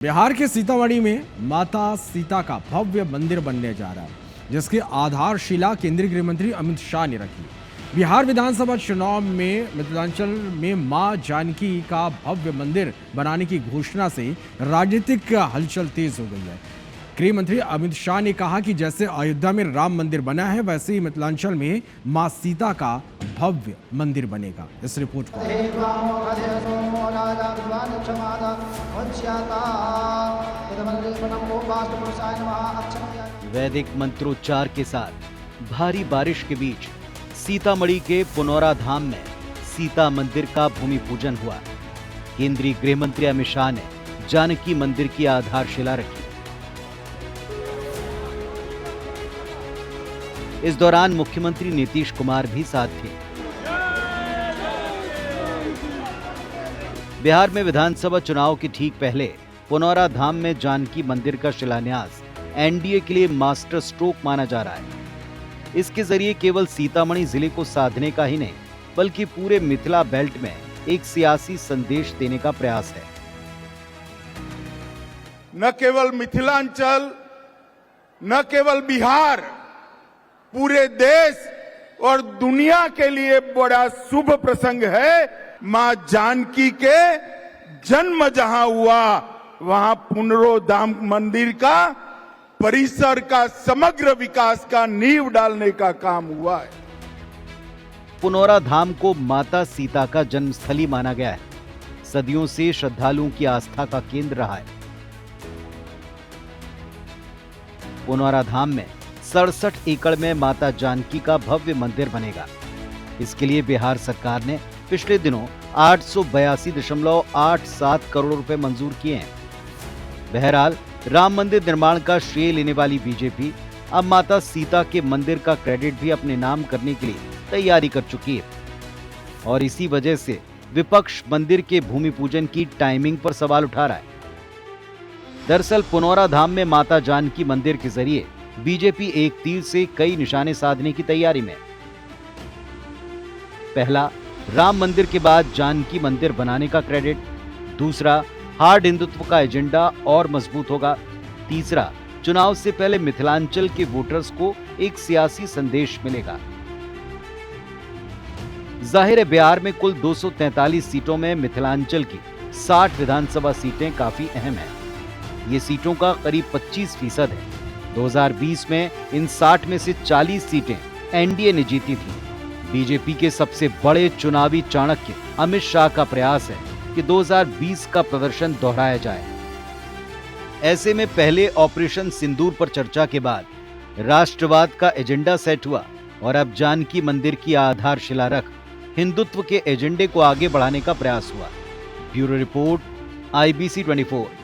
बिहार के सीतामढ़ी में माता सीता का भव्य मंदिर बनने जा रहा है, जिसकी आधारशिला केंद्रीय गृह मंत्री अमित शाह ने रखी। बिहार विधानसभा चुनाव में मिथिलांचल में मां जानकी का भव्य मंदिर बनाने की घोषणा से राजनीतिक हलचल तेज हो गई है। गृह मंत्री अमित शाह ने कहा कि जैसे अयोध्या में राम मंदिर बना है, वैसे ही मिथिलांचल में मां सीता का भव्य मंदिर बनेगा। इस रिपोर्ट को वैदिक मंत्रोच्चार के साथ भारी बारिश के बीच सीतामढ़ी के पुनौरा धाम में सीता मंदिर का भूमि पूजन हुआ। केंद्रीय गृह मंत्री अमित शाह ने जानकी मंदिर की आधारशिला रखी। इस दौरान मुख्यमंत्री नीतीश कुमार भी साथ थे। बिहार में विधानसभा चुनाव के ठीक पहले पुनौरा धाम में जानकी मंदिर का शिलान्यास एनडीए के लिए मास्टर स्ट्रोक माना जा रहा है। इसके जरिए केवल सीतामढ़ी जिले को साधने का ही नहीं, बल्कि पूरे मिथिला बेल्ट में एक सियासी संदेश देने का प्रयास है। न केवल मिथिलांचल, न केवल बिहार, पूरे देश और दुनिया के लिए बड़ा शुभ प्रसंग है। मां जानकी के जन्म जहां हुआ, वहां पुनरोधाम मंदिर का परिसर का समग्र विकास का नींव डालने का काम हुआ है। पुनौरा धाम को माता सीता का जन्मस्थली माना गया है। सदियों से श्रद्धालुओं की आस्था का केंद्र रहा है। पुनौरा धाम में 67 एकड़ में माता जानकी का भव्य मंदिर बनेगा। इसके लिए बिहार सरकार ने पिछले दिनों 882.87 करोड़ रुपए मंजूर किए हैं। बहरहाल राम मंदिर निर्माण का श्रेय लेने वाली बीजेपी अब माता सीता के मंदिर का क्रेडिट भी अपने नाम करने के लिए तैयारी कर चुकी है और इसी वजह से विपक्ष मंदिर के भूमि पूजन की टाइमिंग पर सवाल उठा रहा है। दरअसल पुनौरा धाम में माता जानकी मंदिर के जरिए बीजेपी एक तीर से कई निशाने साधने की तैयारी में। पहला, राम मंदिर के बाद जानकी मंदिर बनाने का क्रेडिट। दूसरा, हार्ड हिंदुत्व का एजेंडा और मजबूत होगा। तीसरा, चुनाव से पहले मिथिलांचल के वोटर्स को एक सियासी संदेश मिलेगा। जाहिर है बिहार में कुल 243 सीटों में मिथिलांचल की 60 विधानसभा सीटें काफी अहम हैं। ये सीटों का करीब 25% है। 2020 में इन 60 में से 40 सीटें एनडीए ने जीती थी। बीजेपी के सबसे बड़े चुनावी चाणक्य अमित शाह का प्रयास है कि 2020 का प्रदर्शन दोहराया जाए। ऐसे में पहले ऑपरेशन सिंदूर पर चर्चा के बाद राष्ट्रवाद का एजेंडा सेट हुआ और अब जानकी मंदिर की आधारशिला रख हिंदुत्व के एजेंडे को आगे बढ़ाने का प्रयास हुआ। Bureau report, IBC 24।